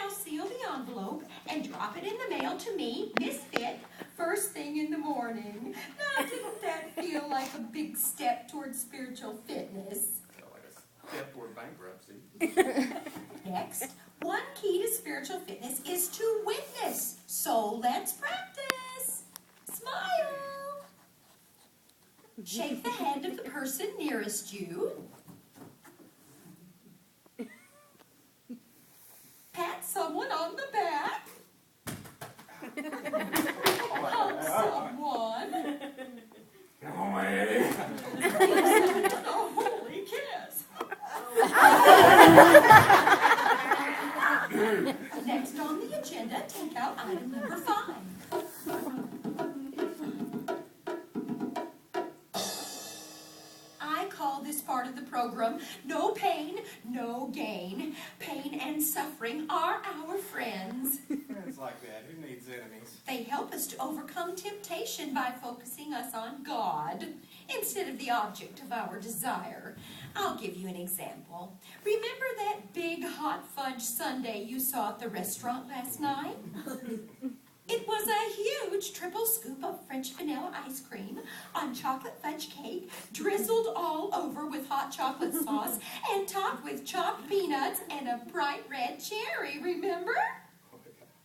Now seal the envelope and drop it in the mail to me, Miss Fit, first thing in the morning. Now, didn't that feel like a big step towards spiritual fitness? Like a step toward bankruptcy. Next, one key to spiritual fitness is to witness. So let's practice. Smile. Shake the hand of the person nearest you. Pat someone on the back. Hug someone. Oh, man. A holy kiss. Next on the agenda, take out item number 5. I call this part of the program No Pain, No Gain. Pain and suffering are our friends. Friends like that, who needs enemies? They help us to overcome temptation by focusing us on God instead of the object of our desire. I'll give you an example. Remember that big hot fudge sundae you saw at the restaurant last night? It was a huge triple scoop of French vanilla ice cream on chocolate fudge cake, drizzled all over with hot chocolate sauce, and topped with chopped peanuts and a bright red cherry, remember?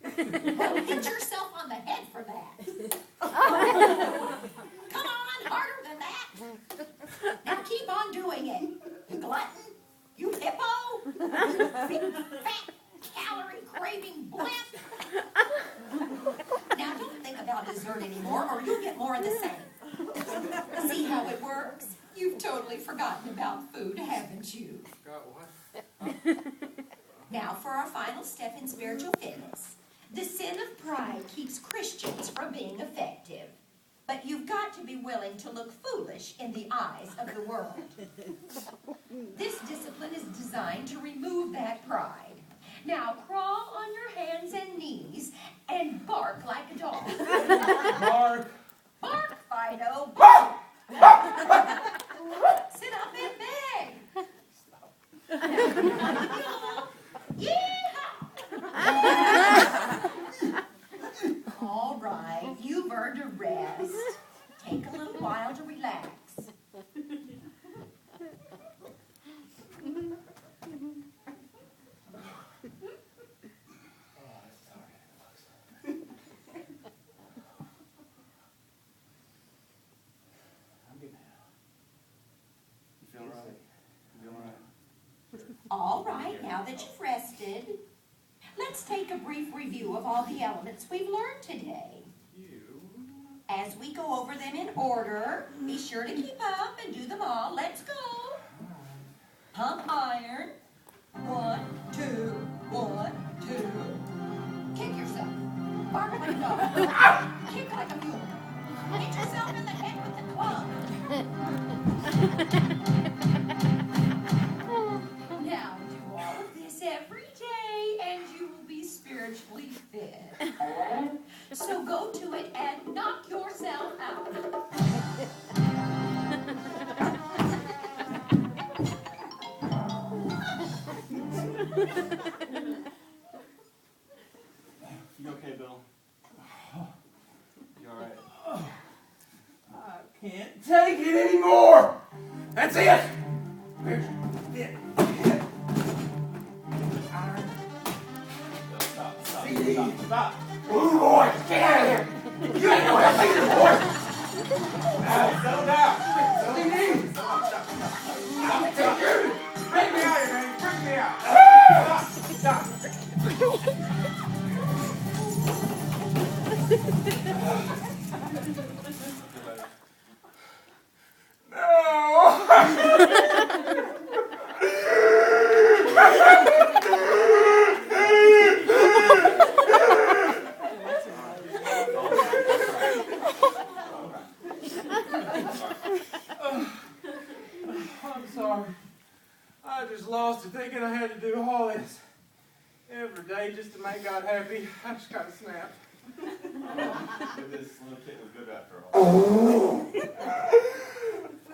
Well, hit yourself on the head for that. Come on, harder than that. Now keep on doing it. You glutton, you hippo, big fat calorie-craving blimp. Now don't think about dessert anymore or you'll get more of the same. See how it works? You've totally forgotten about food, haven't you? Got what? Now for our final step in spiritual fitness. The sin of pride keeps Christians from being effective. But you've got to be willing to look foolish in the eyes of the world. This discipline is designed to remove that pride. Now crawl on your hands and knees and bark like a dog. Mark. Bark, Fido, bark! Sit up and beg. Yeehaw! All right, you've earned a rest. Take a little while to relax. All right, now that you've rested, let's take a brief review of all the elements we've learned today. As we go over them in order, be sure to keep up and do them all. Let's go. Pump iron. 1, 2, 1, 2. Kick yourself. Bark like a dog. Kick like a mule. Hit yourself in the head with the club. Now do all of this every day and you will be spiritually fit. So go to it and knock yourself out. You okay, Bill? You alright? I can't take it anymore! That's it! Here's it. Iron. Stop. Blue boy, get out of here! You ain't no help either, boy! Settle down. Stop. Bring me out here, man. Bring me out. Stop. No! I'm sorry. I just lost it thinking I had to do all this every day just to make God happy. I just got to snap. This little kid was good after all.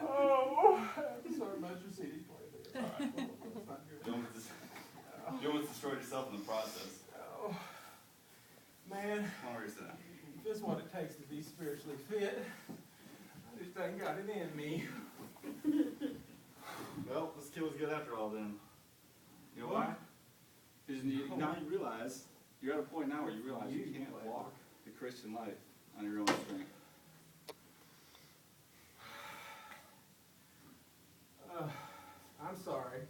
Oh, I'm sorry about your CD player. You almost destroyed yourself in the process. Man, Come on, sit down. if this is what it takes to be spiritually fit, I just ain't got it in me. Well, this kid was good after all then. You know why? Because now you realize, you're at a point now where you realize you can't walk the Christian life on your own strength. I'm sorry.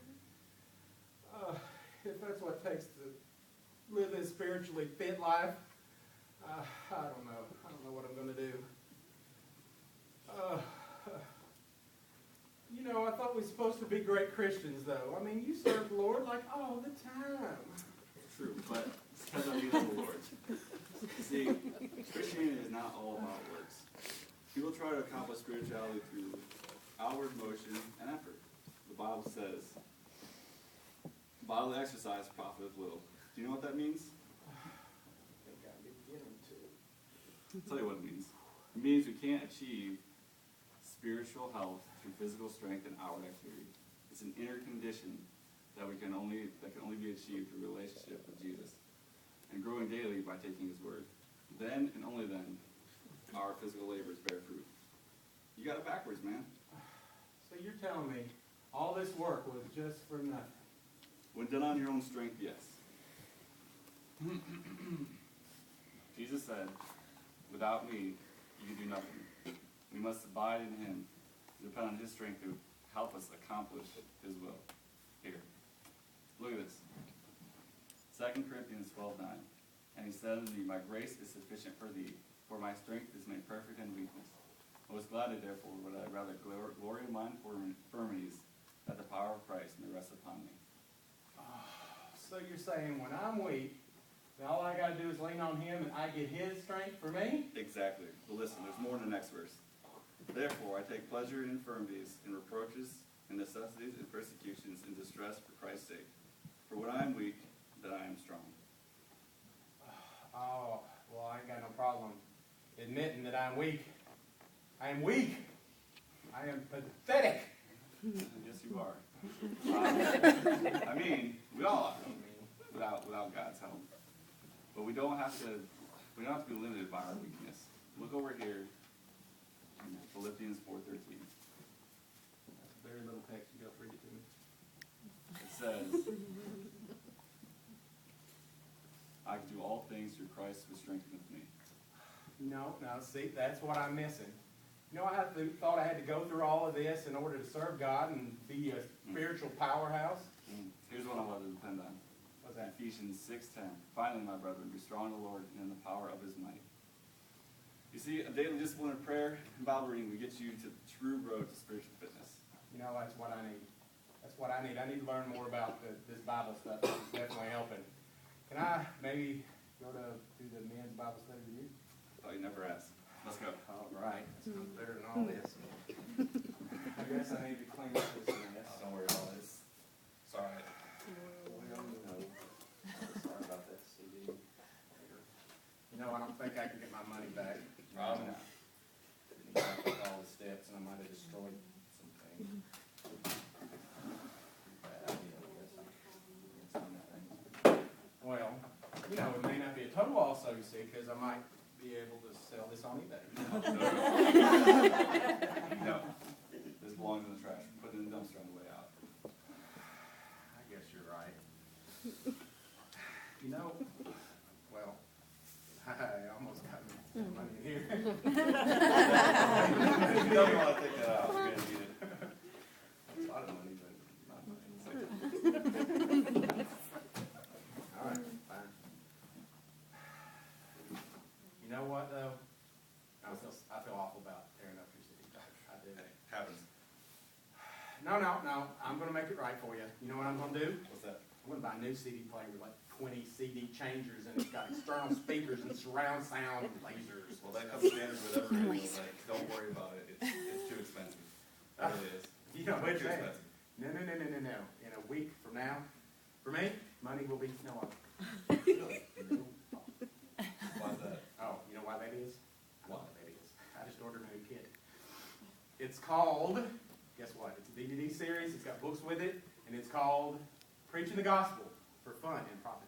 If that's what it takes to live this spiritually fit life, I don't know. I don't know what I'm going to do. You know, I thought we were supposed to be great Christians, though. I mean, you serve the Lord like all the time. True, but it depends on you and the Lord. See, Christianity is not all about works. People try to accomplish spirituality through outward motion and effort. The Bible says, bodily exercise profiteth little. Do you know what that means? I think I'm beginning to. I'll tell you what it means. It means we can't achieve spiritual health through physical strength and outward activity. It's an inner condition that can only be achieved through relationship with Jesus and growing daily by taking His word. Then and only then our physical labors bear fruit. You got it backwards, man. So you're telling me all this work was just for nothing? When done on your own strength, yes. Jesus said, "Without me, you can do nothing." We must abide in Him, depend on His strength to help us accomplish His will. Here, look at this. 2 Corinthians 12:9. And He said unto me, "My grace is sufficient for thee, for my strength is made perfect in weakness. Most gladly, therefore, would I rather glory in mine infirmities, that the power of Christ may rest upon me." So you're saying when I'm weak, then all I got to do is lean on Him and I get His strength for me? Exactly. But listen, there's more in the next verse. "Therefore I take pleasure in infirmities, in reproaches, in necessities, in persecutions, in distress for Christ's sake. For when I am weak, then I am strong." Oh, well, I ain't got no problem admitting that I'm weak. I am weak. I am pathetic. Yes, you are. I mean, we all are, without God's help. But we don't have to be limited by our weakness. Look over here, in Philippians 4:13. That's a very little text. You got to read it to me. It says, "I can do all things through Christ who strengtheneth me." No, see, that's what I'm missing. You know, thought I had to go through all of this in order to serve God and be a spiritual powerhouse. Here's what I want to depend on. What's that? Ephesians 6:10. "Finally, my brethren, be strong in the Lord and in the power of His might." You see, a daily discipline of prayer and Bible reading will get you to the true road to spiritual fitness. You know, that's what I need. That's what I need. I need to learn more about this Bible stuff. It's definitely helping. Can I maybe go to do the men's Bible study with you? Oh, you never asked. Let's go. All right. Let's go there and all this. I guess I need to clean up this mess. Don't worry about this. Sorry. Well, sorry about that CD. You know, I don't think I can get my money back. Probably not. I took all the steps and I might have destroyed some things. Bad idea, I guess. Well, you know, it may not be a total loss, so you see, because I might be able to sell this on eBay. No. This belongs in the trash. Put it in the dumpster on the way out. I guess you're right. You know, well, I almost got me some money in here. You don't want to take that out. You're going to need it. That's a lot of money, but not money. All right, fine. You know what, though? I feel awful about tearing up your CD. I do. Happens. No. I'm going to make it right for you. You know what I'm going to do? What's that? I'm going to buy a new CD player with like 20 CD changers, and it's got external speakers and surround sound and lasers. Well, that comes standard with every radio, but don't worry about it. It's too expensive. That it is. You know what Too I'm saying? expensive. No. In a week from now, for me, money will be no object. Really? Why's that? Oh, you know why that is? I know Why? why that is. I just ordered a new kit. It's called, guess what? It's a DVD series. It's got books with it, and it's called Preaching the Gospel for Fun and Profit.